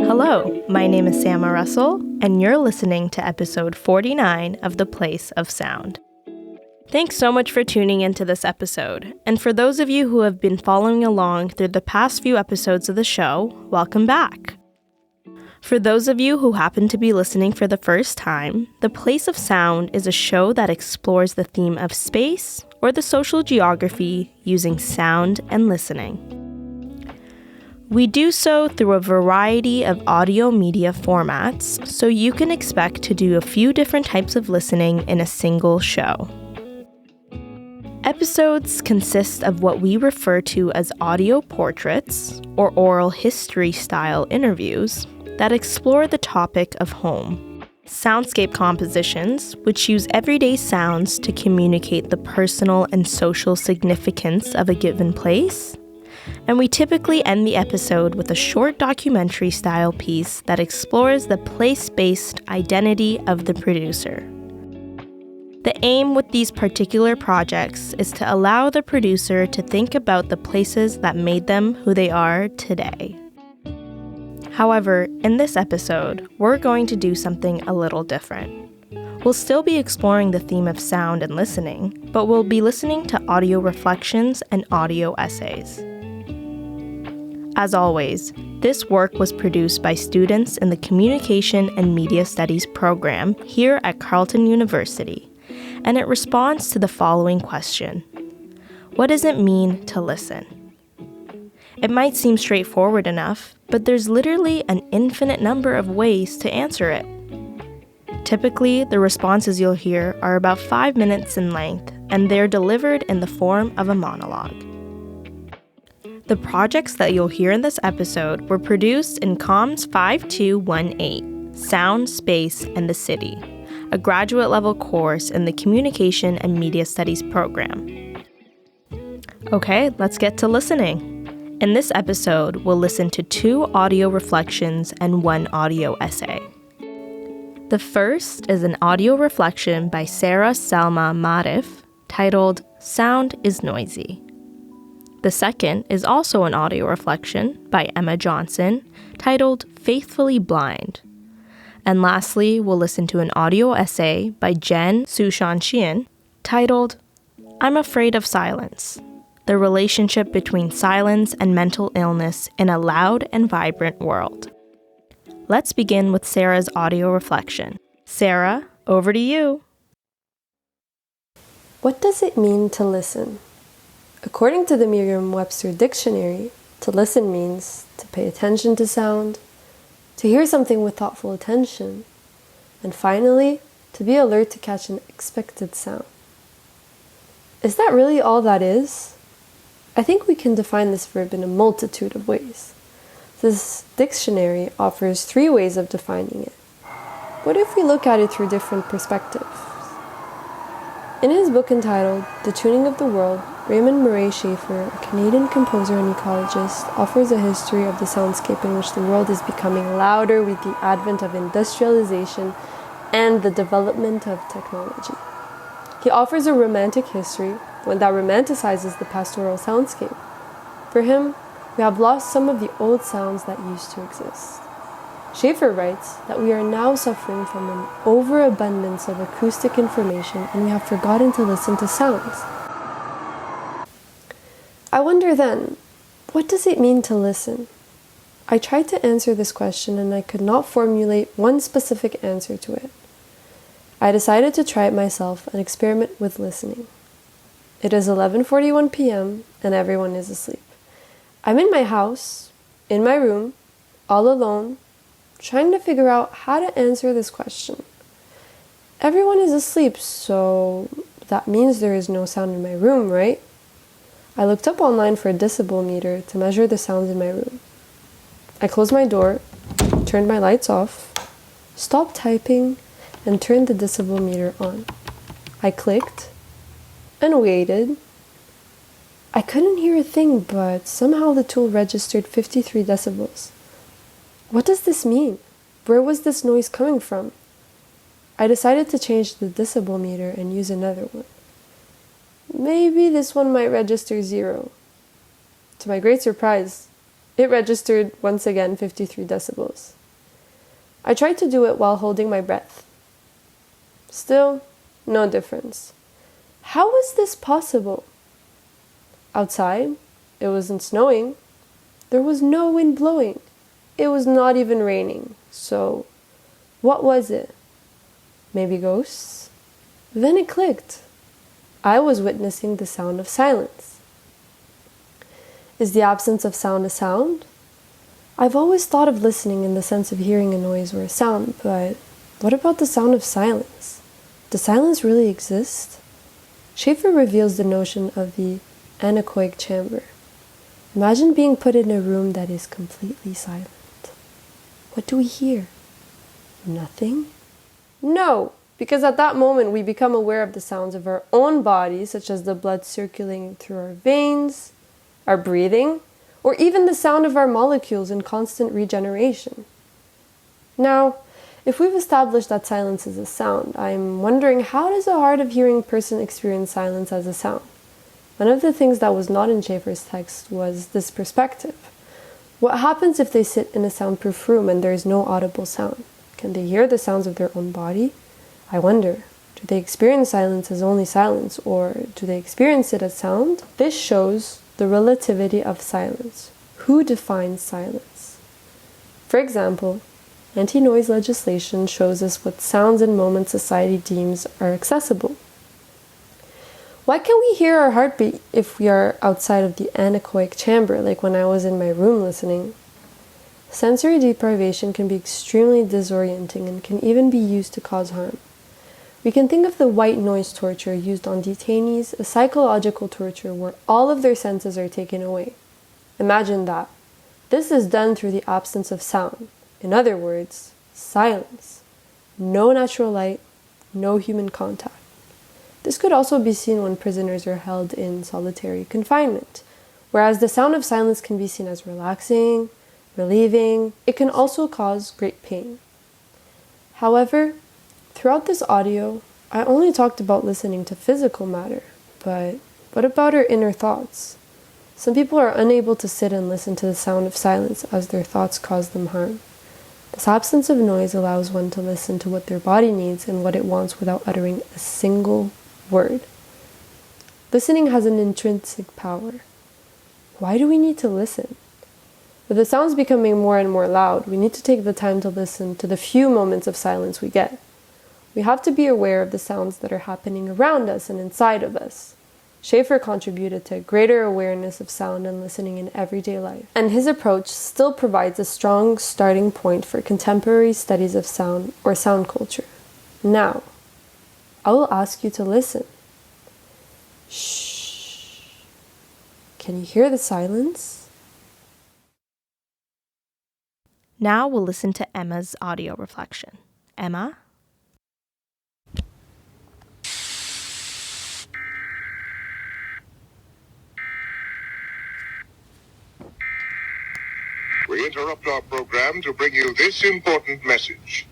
Hello, my name is Sarah Russel, and you're listening to episode 49 of The Place of Sound. Thanks so much for tuning into this episode, and for those of you who have been following along through the past few episodes of the show, welcome back. For those of you who happen to be listening for the first time, The Place of Sound is a show that explores the theme of space or the social geography using sound and listening. We do so through a variety of audio media formats, so you can expect to do a few different types of listening in a single show. Episodes consist of what we refer to as audio portraits, or oral history-style interviews, that explore the topic of home. Soundscape compositions, which use everyday sounds to communicate the personal and social significance of a given place. And we typically end the episode with a short documentary-style piece that explores the place-based identity of the producer. The aim with these particular projects is to allow the producer to think about the places that made them who they are today. However, in this episode, we're going to do something a little different. We'll still be exploring the theme of sound and listening, but we'll be listening to audio reflections and audio essays. As always, this work was produced by students in the Communication and Media Studies program here at Carleton University, and it responds to the following question: what does it mean to listen? It might seem straightforward enough, but there's literally an infinite number of ways to answer it. Typically, the responses you'll hear are about 5 minutes in length, and they're delivered in the form of a monologue. The projects that you'll hear in this episode were produced in Comms 5218, Sound, Space, and the City, a graduate-level course in the Communication and Media Studies program. Okay, let's get to listening. In this episode, we'll listen to 2 audio reflections and 1 audio essay. The first is an audio reflection by Sarah Selma Maref titled "Sound is Noisy." The second is also an audio reflection by Emma Johnston titled "Faithfully Blind." And lastly, we'll listen to an audio essay by Jen Siushansian titled "I'm Afraid of Silence: The Relationship Between Silence and Mental Illness in a Loud and Vibrant World." Let's begin with Sarah's audio reflection. Sarah, over to you. What does it mean to listen? According to the Merriam-Webster dictionary, to listen means to pay attention to sound, to hear something with thoughtful attention, and finally, to be alert to catch an expected sound. Is that really all that is? I think we can define this verb in a multitude of ways. This dictionary offers 3 ways of defining it. What if we look at it through different perspectives? In his book entitled The Tuning of the World, Raymond Murray Schafer, a Canadian composer and ecologist, offers a history of the soundscape in which the world is becoming louder with the advent of industrialization and the development of technology. He offers a romantic history, one that romanticizes the pastoral soundscape. For him, we have lost some of the old sounds that used to exist. Schafer writes that we are now suffering from an overabundance of acoustic information and we have forgotten to listen to sounds. I wonder then, what does it mean to listen? I tried to answer this question and I could not formulate one specific answer to it. I decided to try it myself and experiment with listening. It is 11:41 p.m. and everyone is asleep. I'm in my house, in my room, all alone, trying to figure out how to answer this question. Everyone is asleep, so that means there is no sound in my room, right? I looked up online for a decibel meter to measure the sounds in my room. I closed my door, turned my lights off, stopped typing, and turned the decibel meter on. I clicked and waited. I couldn't hear a thing, but somehow the tool registered 53 decibels. What does this mean? Where was this noise coming from? I decided to change the decibel meter and use another one. Maybe this one might register 0. To my great surprise, It registered, once again, 53 decibels. I tried to do it while holding my breath. Still, no difference. How was this possible? Outside, it wasn't snowing. There was no wind blowing. It was not even raining. So, what was it? Maybe ghosts? Then it clicked. I was witnessing the sound of silence. Is the absence of sound a sound? I've always thought of listening in the sense of hearing a noise or a sound, but what about the sound of silence? Does silence really exist? Schaefer reveals the notion of the anechoic chamber. Imagine being put in a room that is completely silent. What do we hear? Nothing? No, because at that moment we become aware of the sounds of our own body, such as the blood circulating through our veins, our breathing, or even the sound of our molecules in constant regeneration. Now, if we've established that silence is a sound, I'm wondering, how does a hard of hearing person experience silence as a sound? One of the things that was not in Schaefer's text was this perspective. What happens if they sit in a soundproof room and there is no audible sound? Can they hear the sounds of their own body? I wonder, do they experience silence as only silence, or do they experience it as sound? This shows the relativity of silence. Who defines silence? For example, anti-noise legislation shows us what sounds and moments society deems are accessible. Why can't we hear our heartbeat if we are outside of the anechoic chamber, like when I was in my room listening? Sensory deprivation can be extremely disorienting and can even be used to cause harm. We can think of the white noise torture used on detainees, a psychological torture where all of their senses are taken away. Imagine that. This is done through the absence of sound. In other words, silence. No natural light, no human contact. This could also be seen when prisoners are held in solitary confinement, whereas the sound of silence can be seen as relaxing, relieving. It can also cause great pain. However, throughout this audio, I only talked about listening to physical matter, but what about our inner thoughts? Some people are unable to sit and listen to the sound of silence as their thoughts cause them harm. This absence of noise allows one to listen to what their body needs and what it wants without uttering a single word. Listening has an intrinsic power. Why do we need to listen? With the sounds becoming more and more loud, we need to take the time to listen to the few moments of silence we get. We have to be aware of the sounds that are happening around us and inside of us. Schaefer contributed to a greater awareness of sound and listening in everyday life, and his approach still provides a strong starting point for contemporary studies of sound or sound culture. Now, I will ask you to listen. Shh. Can you hear the silence? Now we'll listen to Emma's audio reflection. Emma? We interrupt our program to bring you this important message.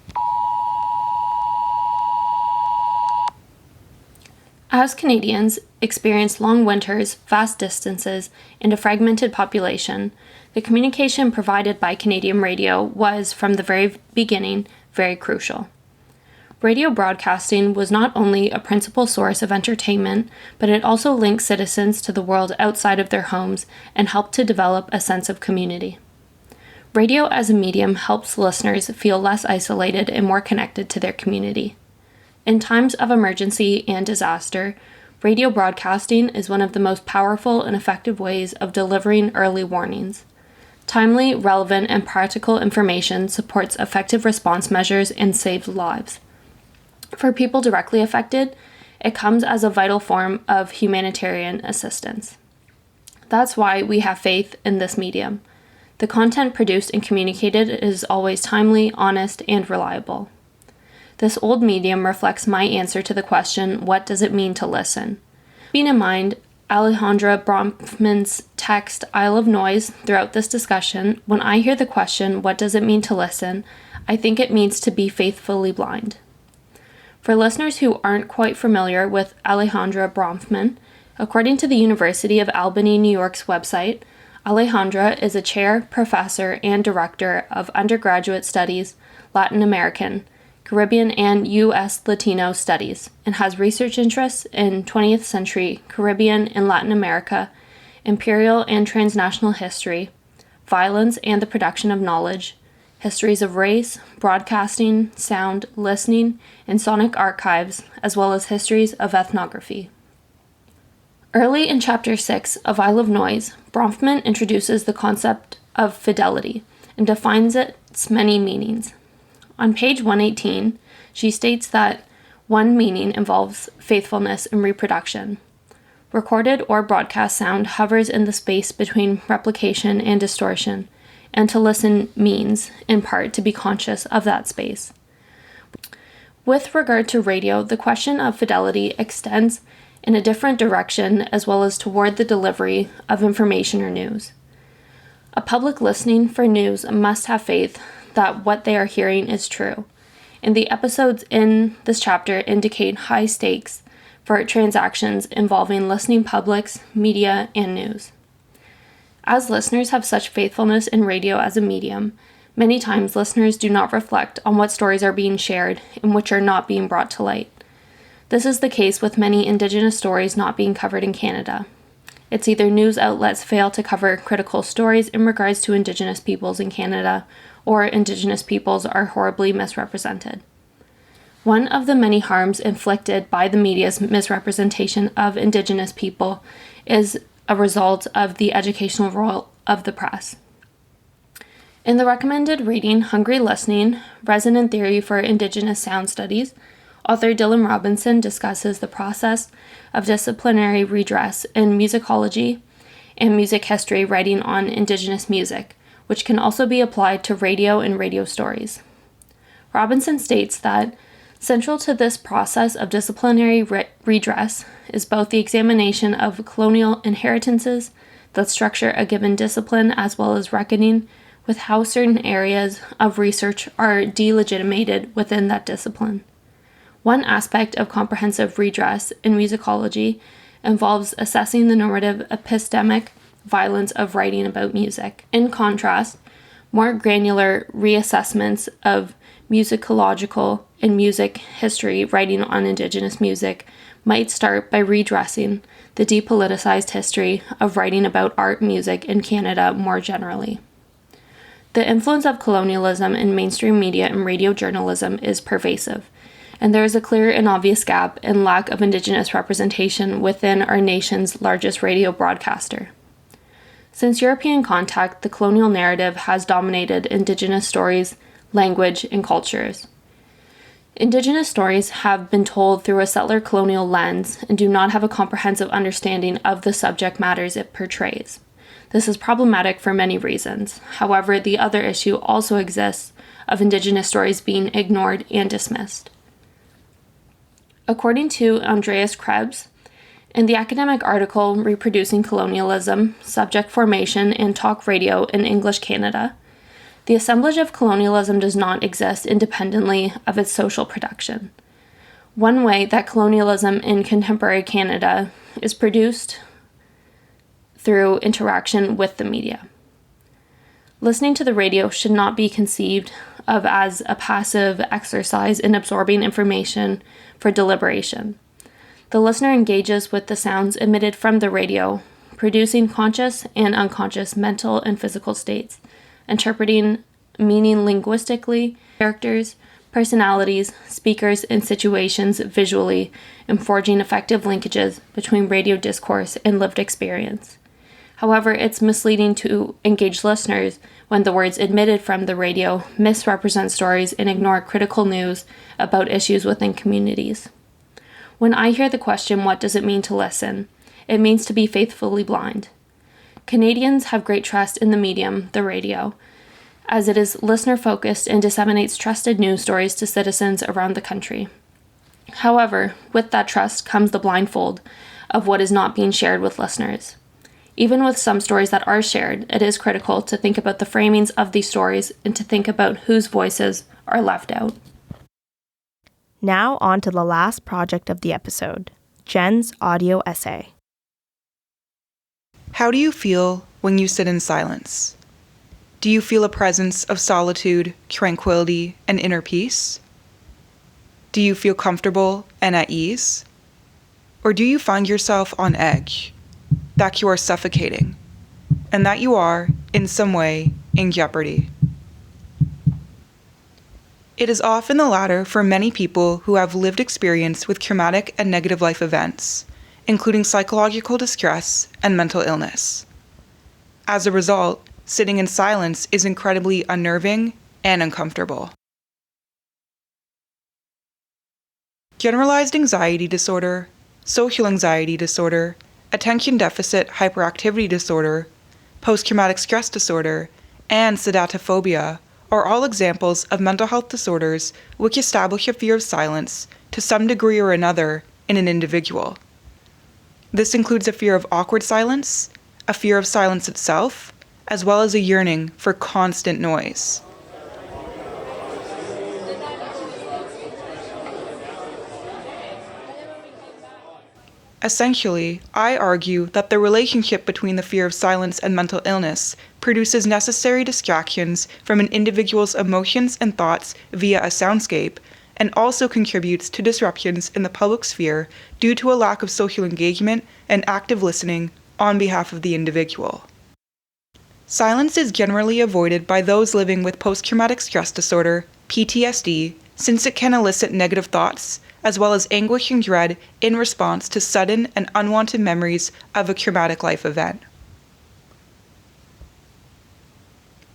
As Canadians experience long winters, vast distances, and a fragmented population, the communication provided by Canadian radio was, from the very beginning, very crucial. Radio broadcasting was not only a principal source of entertainment, but it also linked citizens to the world outside of their homes and helped to develop a sense of community. Radio as a medium helps listeners feel less isolated and more connected to their community. In times of emergency and disaster, radio broadcasting is one of the most powerful and effective ways of delivering early warnings. Timely, relevant, and practical information supports effective response measures and saves lives. For people directly affected, it comes as a vital form of humanitarian assistance. That's why we have faith in this medium. The content produced and communicated is always timely, honest, and reliable. This old medium reflects my answer to the question, what does it mean to listen? Keeping in mind Alejandra Bronfman's text, Isle of Noise, throughout this discussion, when I hear the question, what does it mean to listen, I think it means to be faithfully blind. For listeners who aren't quite familiar with Alejandra Bronfman, according to the University of Albany, New York's website, Alejandra is a chair, professor, and director of undergraduate studies, Latin American, Caribbean, and U.S. Latino studies, and has research interests in 20th century Caribbean and Latin America, imperial and transnational history, violence and the production of knowledge, histories of race, broadcasting, sound, listening, and sonic archives, as well as histories of ethnography. Early in Chapter 6 of I Love Noise, Bronfman introduces the concept of fidelity and defines its many meanings. On page 118, she states that one meaning involves faithfulness in reproduction. Recorded or broadcast sound hovers in the space between replication and distortion, and to listen means, in part, to be conscious of that space. With regard to radio, the question of fidelity extends in a different direction as well as toward the delivery of information or news. A public listening for news must have faith that what they are hearing is true, and the episodes in this chapter indicate high stakes for transactions involving listening publics, media, and news. As listeners have such faithfulness in radio as a medium, many times listeners do not reflect on what stories are being shared and which are not being brought to light. This is the case with many Indigenous stories not being covered in Canada. It's either news outlets fail to cover critical stories in regards to Indigenous peoples in Canada, or Indigenous peoples are horribly misrepresented. One of the many harms inflicted by the media's misrepresentation of Indigenous people is a result of the educational role of the press. In the recommended reading, Hungry Listening, Resonant Theory for Indigenous Sound Studies, author Dylan Robinson discusses the process of disciplinary redress in musicology and music history writing on Indigenous music, which can also be applied to radio and radio stories. Robinson states that central to this process of disciplinary redress is both the examination of colonial inheritances that structure a given discipline as well as reckoning with how certain areas of research are delegitimated within that discipline. One aspect of comprehensive redress in musicology involves assessing the normative epistemic violence of writing about music. In contrast, more granular reassessments of musicological and music history writing on Indigenous music might start by redressing the depoliticized history of writing about art music in Canada more generally. The influence of colonialism in mainstream media and radio journalism is pervasive, and there is a clear and obvious gap and lack of Indigenous representation within our nation's largest radio broadcaster. Since European contact, the colonial narrative has dominated Indigenous stories, language, and cultures. Indigenous stories have been told through a settler colonial lens and do not have a comprehensive understanding of the subject matters it portrays. This is problematic for many reasons. However, the other issue also exists of Indigenous stories being ignored and dismissed. According to Andreas Krebs, in the academic article Reproducing Colonialism, Subject Formation, and Talk Radio in English Canada, the assemblage of colonialism does not exist independently of its social production. One way that colonialism in contemporary Canada is produced through interaction with the media. Listening to the radio should not be conceived of as a passive exercise in absorbing information for deliberation. The listener engages with the sounds emitted from the radio, producing conscious and unconscious mental and physical states, interpreting meaning linguistically, characters, personalities, speakers, and situations visually, and forging effective linkages between radio discourse and lived experience. However, it's misleading to engage listeners when the words emitted from the radio misrepresent stories and ignore critical news about issues within communities. When I hear the question, what does it mean to listen? It means to be faithfully blind. Canadians have great trust in the medium, the radio, as it is listener-focused and disseminates trusted news stories to citizens around the country. However, with that trust comes the blindfold of what is not being shared with listeners. Even with some stories that are shared, it is critical to think about the framings of these stories and to think about whose voices are left out. Now on to the last project of the episode, Jen's audio essay. How do you feel when you sit in silence? Do you feel a presence of solitude, tranquility, and inner peace? Do you feel comfortable and at ease? Or do you find yourself on edge, that you are suffocating, and that you are, in some way, in jeopardy? It is often the latter for many people who have lived experience with traumatic and negative life events, including psychological distress and mental illness. As a result, sitting in silence is incredibly unnerving and uncomfortable. Generalized anxiety disorder, social anxiety disorder, attention deficit hyperactivity disorder, post-traumatic stress disorder, and sedatophobia are all examples of mental health disorders which establish a fear of silence to some degree or another in an individual. This includes a fear of awkward silence, a fear of silence itself, as well as a yearning for constant noise. Essentially, I argue that the relationship between the fear of silence and mental illness produces necessary distractions from an individual's emotions and thoughts via a soundscape, and also contributes to disruptions in the public sphere due to a lack of social engagement and active listening on behalf of the individual. Silence is generally avoided by those living with post-traumatic stress disorder, PTSD, since it can elicit negative thoughts, as well as anguish and dread in response to sudden and unwanted memories of a traumatic life event.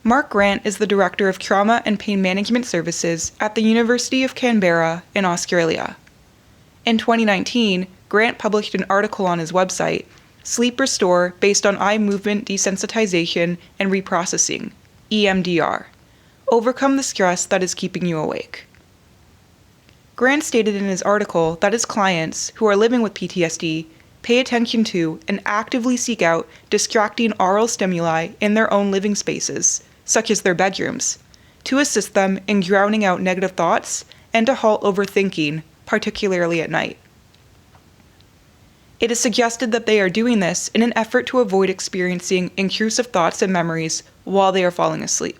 Mark Grant is the Director of Trauma and Pain Management Services at the University of Canberra in Australia. In 2019, Grant published an article on his website, Sleep Restore Based on Eye Movement Desensitization and Reprocessing, EMDR. Overcome the stress that is keeping you awake. Grant stated in his article that his clients, who are living with PTSD, pay attention to and actively seek out distracting aural stimuli in their own living spaces, such as their bedrooms, to assist them in drowning out negative thoughts and to halt overthinking, particularly at night. It is suggested that they are doing this in an effort to avoid experiencing intrusive thoughts and memories while they are falling asleep.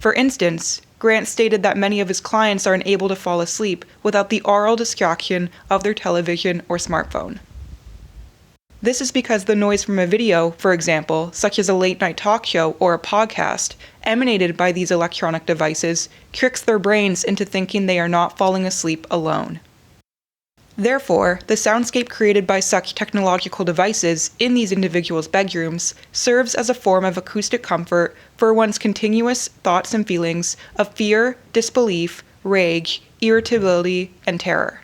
For instance, Grant stated that many of his clients are unable to fall asleep without the aural distraction of their television or smartphone. This is because the noise from a video, for example, such as a late-night talk show or a podcast, emanated by these electronic devices, tricks their brains into thinking they are not falling asleep alone. Therefore, the soundscape created by such technological devices in these individuals' bedrooms serves as a form of acoustic comfort for one's continuous thoughts and feelings of fear, disbelief, rage, irritability, and terror.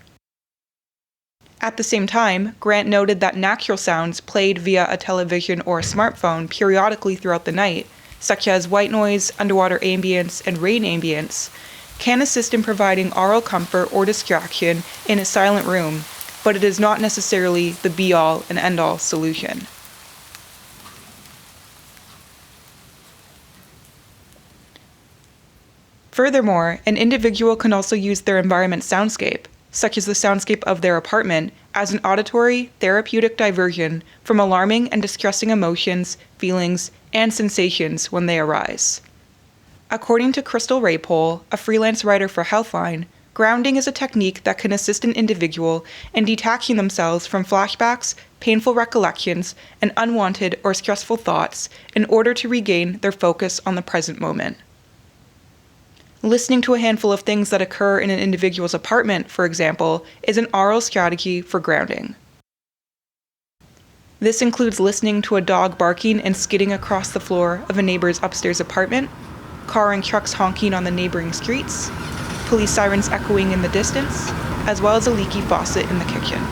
At the same time, Grant noted that natural sounds played via a television or a smartphone periodically throughout the night, such as white noise, underwater ambience, and rain ambience, can assist in providing aural comfort or distraction in a silent room, but it is not necessarily the be-all and end-all solution. Furthermore, an individual can also use their environment soundscape, such as the soundscape of their apartment, as an auditory, therapeutic diversion from alarming and distressing emotions, feelings, and sensations when they arise. According to Crystal Raypole, a freelance writer for Healthline, grounding is a technique that can assist an individual in detaching themselves from flashbacks, painful recollections, and unwanted or stressful thoughts in order to regain their focus on the present moment. Listening to a handful of things that occur in an individual's apartment, for example, is an aural strategy for grounding. This includes listening to a dog barking and skidding across the floor of a neighbor's upstairs apartment, car and trucks honking on the neighboring streets, police sirens echoing in the distance, as well as a leaky faucet in the kitchen.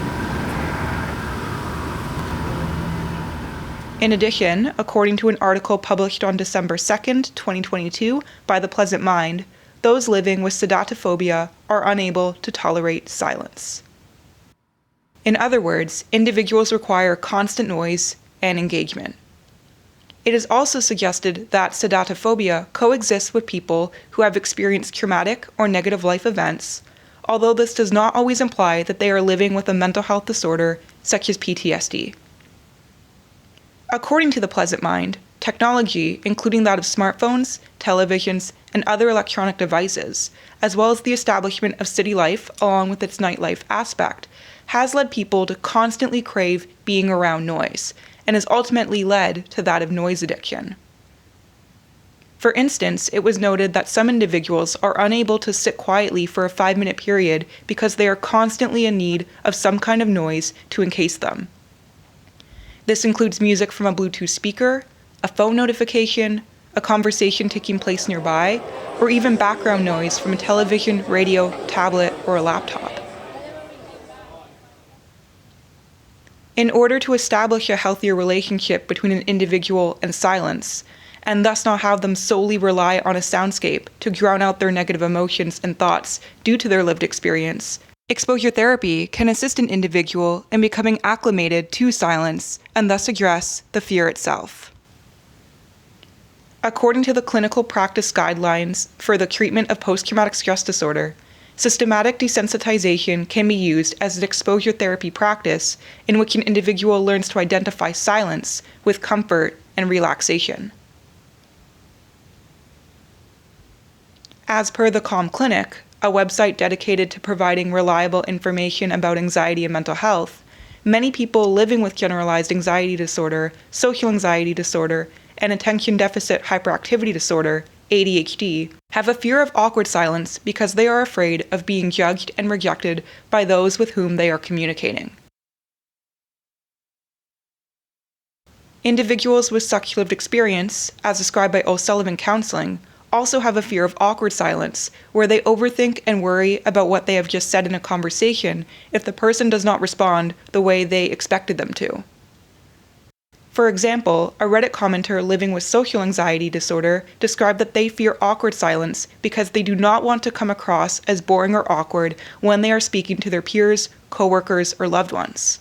In addition, according to an article published on December 2nd, 2022 by The Pleasant Mind, those living with sedatophobia are unable to tolerate silence. In other words, individuals require constant noise and engagement. It is also suggested that sedatophobia coexists with people who have experienced traumatic or negative life events, although this does not always imply that they are living with a mental health disorder such as PTSD. According to the Pleasant Mind, technology, including that of smartphones, televisions, and other electronic devices, as well as the establishment of city life along with its nightlife aspect, has led people to constantly crave being around noise, and has ultimately led to that of noise addiction. For instance, it was noted that some individuals are unable to sit quietly for a 5-minute period because they are constantly in need of some kind of noise to encase them. This includes music from a Bluetooth speaker, a phone notification, a conversation taking place nearby, or even background noise from a television, radio, tablet, or a laptop. In order to establish a healthier relationship between an individual and silence, and thus not have them solely rely on a soundscape to drown out their negative emotions and thoughts due to their lived experience, exposure therapy can assist an individual in becoming acclimated to silence and thus address the fear itself. According to the Clinical Practice Guidelines for the Treatment of Post-Traumatic Stress Disorder, systematic desensitization can be used as an exposure therapy practice in which an individual learns to identify silence with comfort and relaxation. As per the Calm Clinic, a website dedicated to providing reliable information about anxiety and mental health, many people living with generalized anxiety disorder, social anxiety disorder, and attention deficit hyperactivity disorder, ADHD, have a fear of awkward silence because they are afraid of being judged and rejected by those with whom they are communicating. Individuals with such lived experience, as described by O'Sullivan Counseling, also have a fear of awkward silence, where they overthink and worry about what they have just said in a conversation if the person does not respond the way they expected them to. For example, a Reddit commenter living with social anxiety disorder described that they fear awkward silence because they do not want to come across as boring or awkward when they are speaking to their peers, coworkers, or loved ones.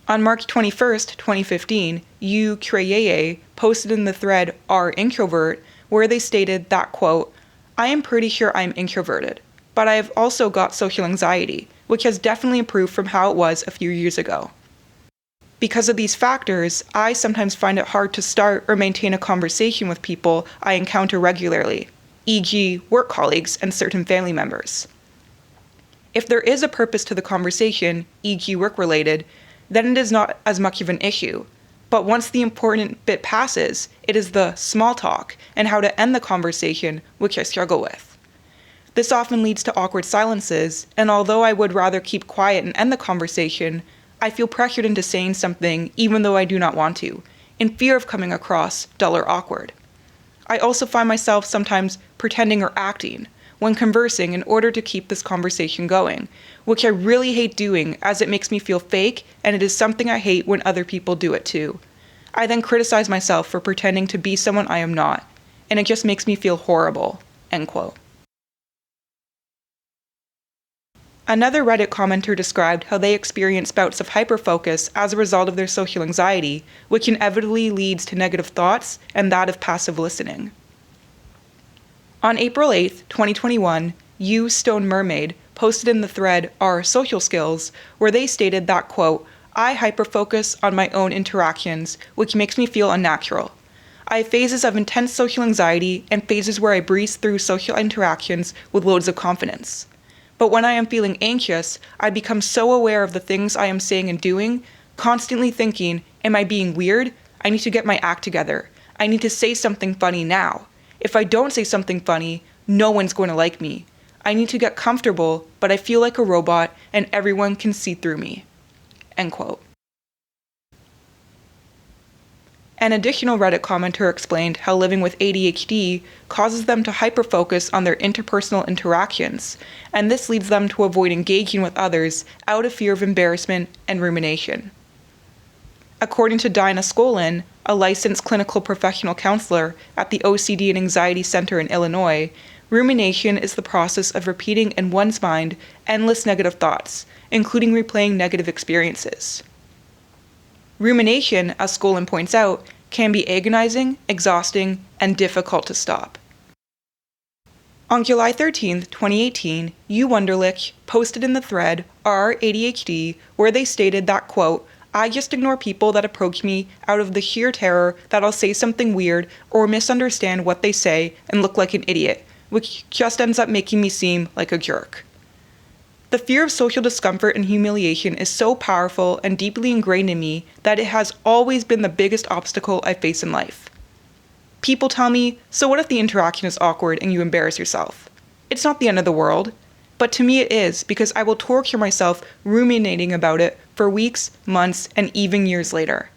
On March 21st, 2015, Yu Creyeye posted in the thread "Are Introvert," where they stated that, quote, "I am pretty sure I'm introverted, but I have also got social anxiety, which has definitely improved from how it was a few years ago. Because of these factors, I sometimes find it hard to start or maintain a conversation with people I encounter regularly, e.g. work colleagues and certain family members. If there is a purpose to the conversation, e.g. work-related, then it is not as much of an issue. But once the important bit passes, it is the small talk and how to end the conversation which I struggle with. This often leads to awkward silences, and although I would rather keep quiet and end the conversation, I feel pressured into saying something even though I do not want to, in fear of coming across dull or awkward. I also find myself sometimes pretending or acting when conversing in order to keep this conversation going, which I really hate doing as it makes me feel fake, and it is something I hate when other people do it too. I then criticize myself for pretending to be someone I am not, and it just makes me feel horrible." End quote. Another Reddit commenter described how they experience bouts of hyperfocus as a result of their social anxiety, which inevitably leads to negative thoughts and that of passive listening. On April 8th, 2021, You Stone Mermaid posted in the thread "Our Social Skills," where they stated that, quote, "I hyperfocus on my own interactions, which makes me feel unnatural. I have phases of intense social anxiety and phases where I breeze through social interactions with loads of confidence. But when I am feeling anxious, I become so aware of the things I am saying and doing, constantly thinking, am I being weird? I need to get my act together. I need to say something funny now. If I don't say something funny, no one's going to like me. I need to get comfortable, but I feel like a robot and everyone can see through me." End quote. An additional Reddit commenter explained how living with ADHD causes them to hyperfocus on their interpersonal interactions, and this leads them to avoid engaging with others out of fear of embarrassment and rumination. According to Dinah Skolin, a licensed clinical professional counselor at the OCD and Anxiety Center in Illinois, rumination is the process of repeating in one's mind endless negative thoughts, including replaying negative experiences. Rumination, as Skolin points out, can be agonizing, exhausting, and difficult to stop. On July 13, 2018, You Wunderlich posted in the thread "Our ADHD," where they stated that, quote, I just ignore people that approach me out of the sheer terror that I'll say something weird or misunderstand what they say and look like an idiot, which just ends up making me seem like a jerk. The fear of social discomfort and humiliation is so powerful and deeply ingrained in me that it has always been the biggest obstacle I face in life. People tell me, so what if the interaction is awkward and you embarrass yourself? It's not the end of the world. But to me it is, because I will torture myself ruminating about it for weeks, months, and even years later.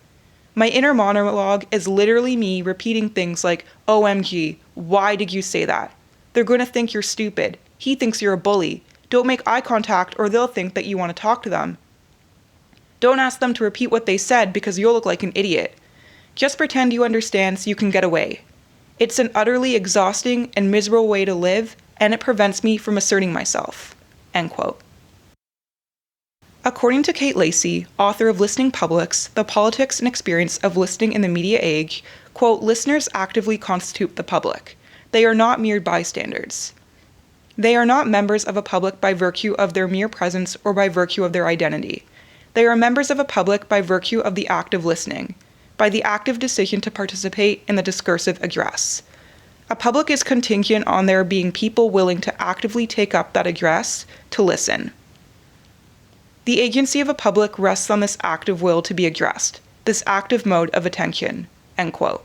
My inner monologue is literally me repeating things like, OMG, why did you say that? They're going to think you're stupid. He thinks you're a bully. Don't make eye contact or they'll think that you want to talk to them. Don't ask them to repeat what they said because you'll look like an idiot. Just pretend you understand so you can get away. It's an utterly exhausting and miserable way to live, and it prevents me from asserting myself." End quote. According to Kate Lacey, author of Listening Publics, The Politics and Experience of Listening in the Media Age, quote, "Listeners actively constitute the public. They are not mere bystanders. They are not members of a public by virtue of their mere presence or by virtue of their identity. They are members of a public by virtue of the act of listening, by the active decision to participate in the discursive address. A public is contingent on there being people willing to actively take up that address to listen. The agency of a public rests on this active will to be addressed, this active mode of attention." End quote.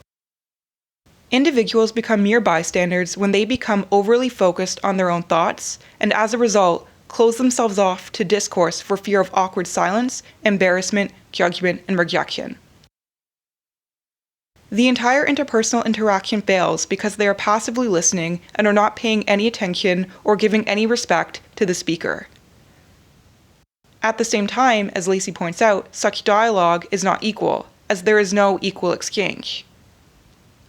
Individuals become mere bystanders when they become overly focused on their own thoughts, and as a result, close themselves off to discourse for fear of awkward silence, embarrassment, judgment, and rejection. The entire interpersonal interaction fails because they are passively listening and are not paying any attention or giving any respect to the speaker. At the same time, as Lacey points out, such dialogue is not equal, as there is no equal exchange.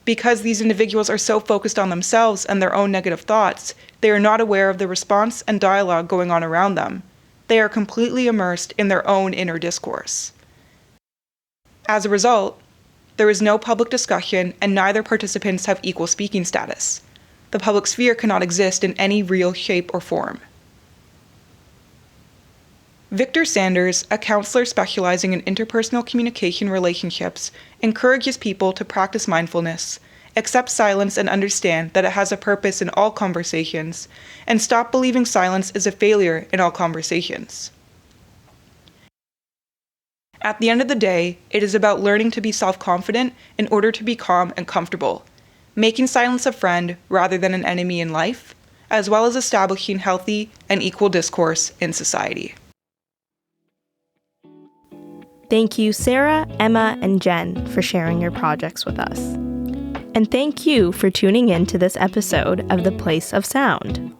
Because these individuals are so focused on themselves and their own negative thoughts, they are not aware of the response and dialogue going on around them. They are completely immersed in their own inner discourse. As a result, there is no public discussion and neither participants have equal speaking status. The public sphere cannot exist in any real shape or form. Victor Sanders, a counselor specializing in interpersonal communication relationships, encourages people to practice mindfulness, accept silence and understand that it has a purpose in all conversations, and stop believing silence is a failure in all conversations. At the end of the day, it is about learning to be self-confident in order to be calm and comfortable, making silence a friend rather than an enemy in life, as well as establishing healthy and equal discourse in society. Thank you, Sarah, Emma, and Jen, for sharing your projects with us. And thank you for tuning in to this episode of The Place of Sound.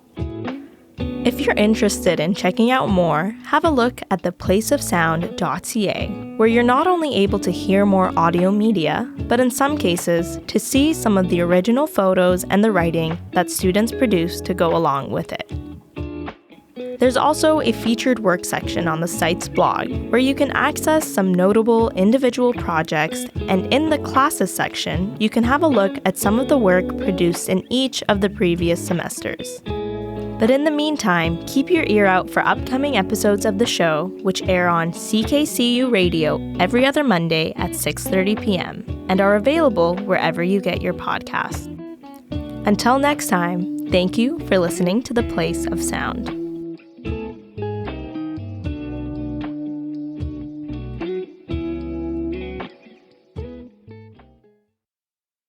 If you're interested in checking out more, have a look at theplaceofsound.ca, where you're not only able to hear more audio media, but in some cases, to see some of the original photos and the writing that students produce to go along with it. There's also a featured work section on the site's blog, where you can access some notable individual projects, and in the classes section, you can have a look at some of the work produced in each of the previous semesters. But in the meantime, keep your ear out for upcoming episodes of the show, which air on CKCU Radio every other Monday at 6:30 p.m. and are available wherever you get your podcasts. Until next time, thank you for listening to The Place of Sound.